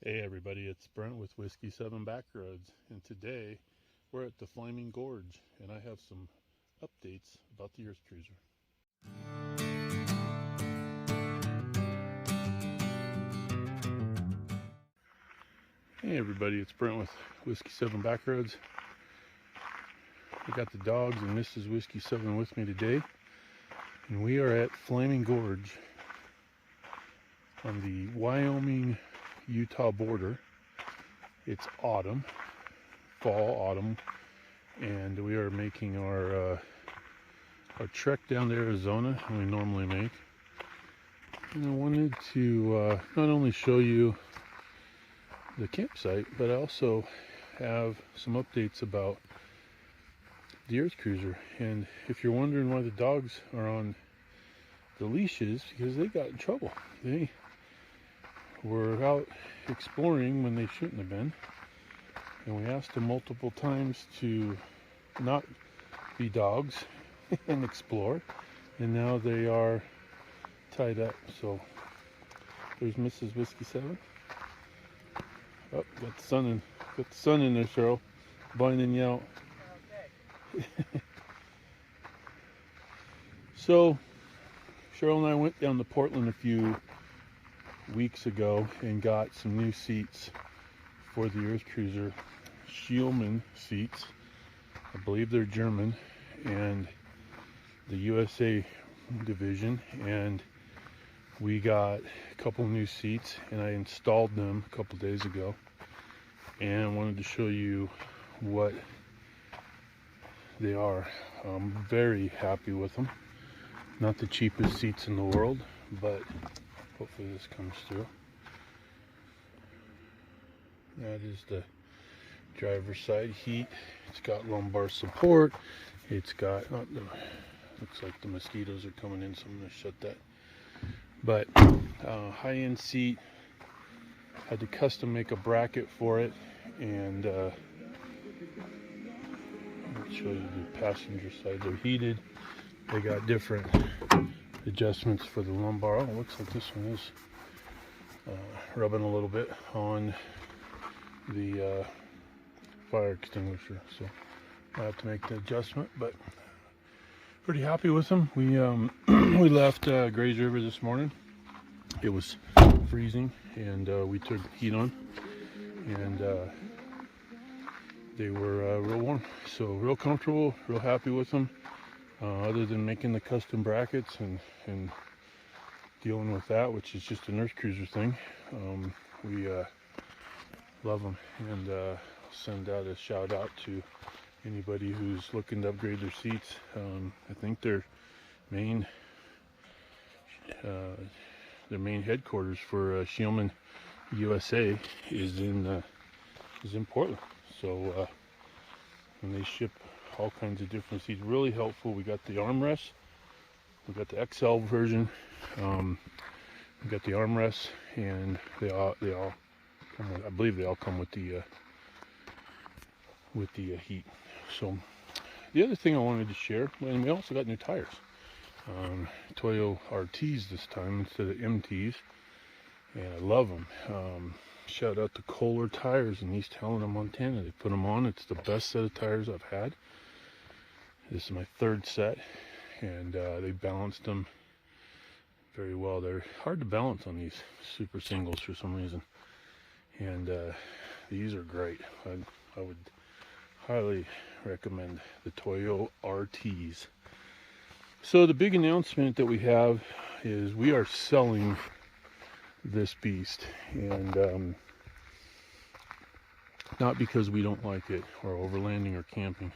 Hey everybody, it's Brent with Whiskey 7 Backroads, and today we're at the Flaming Gorge, and I have some updates about the EarthCruiser. Hey everybody, it's Brent with Whiskey 7 Backroads. I got the dogs and Mrs. Whiskey 7 with me today, and we are at Flaming Gorge on the Wyoming-Utah border. It's autumn, autumn, and we are making our trek down to Arizona we normally make. And I wanted to not only show you the campsite, but I also have some updates about the EarthCruiser. And if you're wondering why the dogs are on the leashes, because they got in trouble. They were out exploring when they shouldn't have been, and we asked them multiple times to not be dogs and explore, and now they are tied up. So there's Mrs. Whiskey 7. Oh, got the sun in there, Cheryl, blinding you out. Okay. So Cheryl and I went down to Portland a few weeks ago and got some new seats for the EarthCruiser, Schielmann seats. I believe they're German, and the USA division, and we got a couple new seats, and I installed them a couple days ago, and I wanted to show you what they are. I'm very happy with them. Not the cheapest seats in the world, but hopefully this comes through. That is the driver's side heat. It's got lumbar support. It's got, looks like the mosquitoes are coming in, so I'm going to shut that. But high-end seat. Had to custom make a bracket for it, and I'll show you the passenger side. They're heated. They got different adjustments for the lumbar. Oh, it looks like this one is rubbing a little bit on the fire extinguisher, so I have to make the adjustment, but pretty happy with them. We we left Grays River this morning. It was freezing, and we took heat on, and they were real warm, so real comfortable, real happy with them. Other than making the custom brackets and dealing with that, which is just an EarthCruiser thing, we love them, and send out a shout out to anybody who's looking to upgrade their seats. I think their main headquarters for Schielmann USA is in Portland. So when they ship all kinds of different seats, really helpful. We got the armrests. We got the XL version. We got the armrests, and they all come with, I believe they all come with the heat. So the other thing I wanted to share, and we also got new tires. Toyo RTs this time instead of MTs, and I love them. Shout out to Kohler Tires in East Helena, Montana. They put them on. It's the best set of tires I've had. This is my third set, and they balanced them very well. They're hard to balance on these super singles for some reason, and these are great. I would highly recommend the Toyo RTs. So the big announcement that we have is we are selling this beast, and not because we don't like it or overlanding or camping,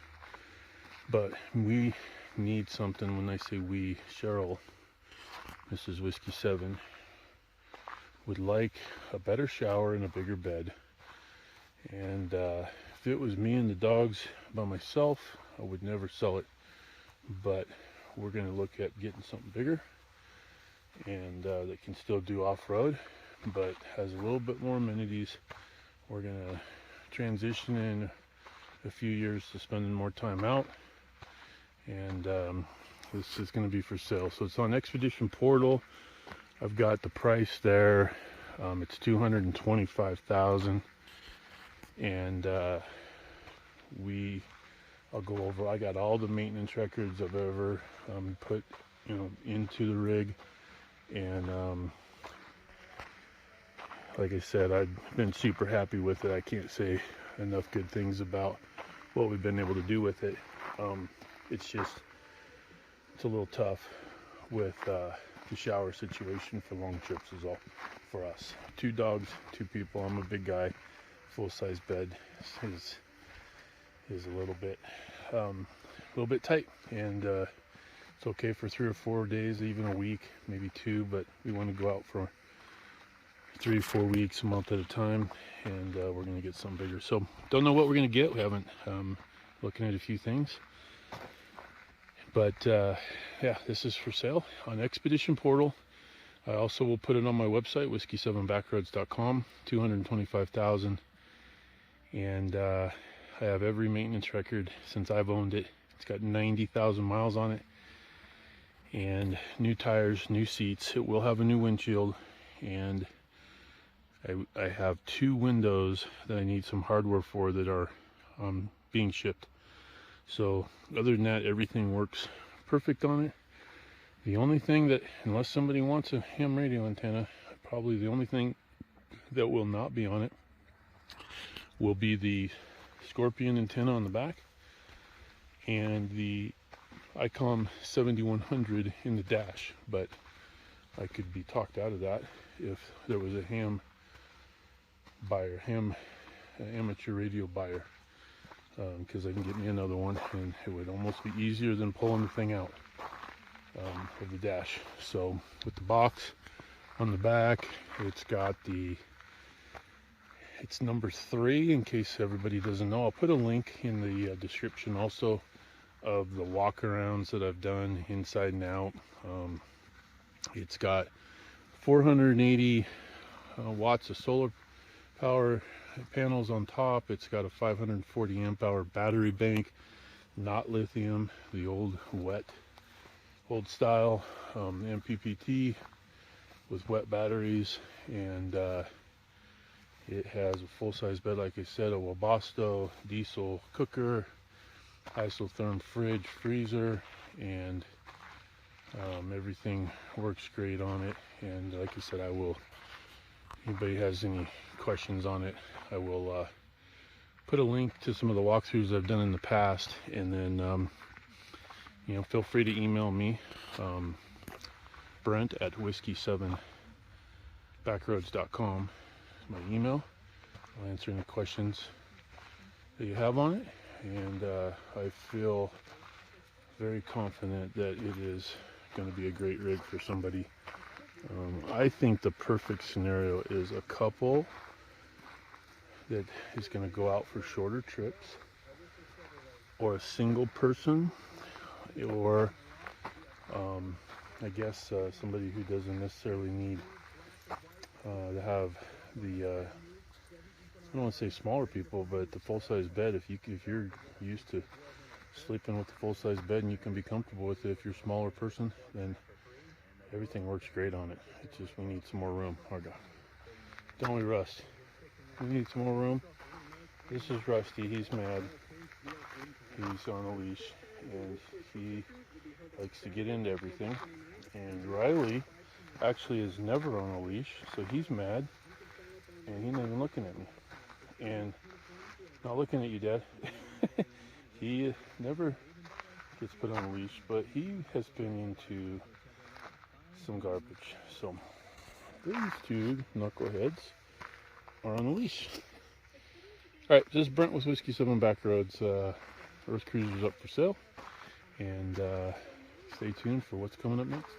but we need something. When I say we, Cheryl, Mrs. Whiskey 7, would like a better shower and a bigger bed. And if it was me and the dogs by myself, I would never sell it, but we're going to look at getting something bigger, and that can still do off-road, but has a little bit more amenities. We're going to transition in a few years to spending more time out, and this is going to be for sale. So it's on Expedition Portal. I've got the price there. It's 225,000, and I'll go over. I got all the maintenance records I've ever put, into the rig, and like I said, I've been super happy with it. I can't say enough good things about what we've been able to do with it. It's a little tough with the shower situation for long trips is all for us. 2 dogs, 2 people. I'm a big guy. Full-size bed is a little bit tight, and it's okay for 3 or 4 days, even a week, maybe 2, but we want to go out for 3 or 4 weeks, a month at a time, and we're going to get something bigger. So don't know what we're going to get. We haven't looking at a few things, but yeah, this is for sale on Expedition Portal. I also will put it on my website, whiskey7backroads.com. 225,000, and I have every maintenance record since I've owned it. It's got 90,000 miles on it, and new tires, new seats. It will have a new windshield, and I have 2 windows that I need some hardware for that are being shipped. So other than that, everything works perfect on it. The only thing that, unless somebody wants a ham radio antenna, probably the only thing that will not be on it will be the Scorpion antenna on the back and the ICOM 7100 in the dash, but I could be talked out of that if there was a ham amateur radio buyer, because I can get me another one, and it would almost be easier than pulling the thing out of the dash. So with the box on the back, it's number 3, in case everybody doesn't know. I'll put a link in the description also of the walk-arounds that I've done inside and out. It's got 480 watts of solar power panels on top. It's got a 540 amp hour battery bank, not lithium, the old style MPPT with wet batteries, and it has a full-size bed, like I said, a Webasto diesel cooker, isotherm fridge, freezer, and everything works great on it. And like I said, if anybody has any questions on it, I will put a link to some of the walkthroughs I've done in the past, and then feel free to email me, Brent at whiskey7backroads.com. My email. I'll answer any questions that you have on it, and I feel very confident that it is going to be a great rig for somebody. I think the perfect scenario is a couple that is going to go out for shorter trips, or a single person, or I guess somebody who doesn't necessarily need to have the I don't want to say smaller people, but the full-size bed. If you're used to sleeping with the full-size bed and you can be comfortable with it, if you're a smaller person, then everything works great on it. It's just we need some more room. Don't we, Rust? We need some more room. This is Rusty. He's mad. He's on a leash, and he likes to get into everything. And Riley actually is never on a leash, so he's mad, and he's not even looking at me. And not looking at you, Dad. He never gets put on a leash, but he has been into some garbage. So these 2 knuckleheads are on a leash. Alright, this is Brent with Whiskey7 Backroads. EarthCruiser's up for sale, and stay tuned for what's coming up next.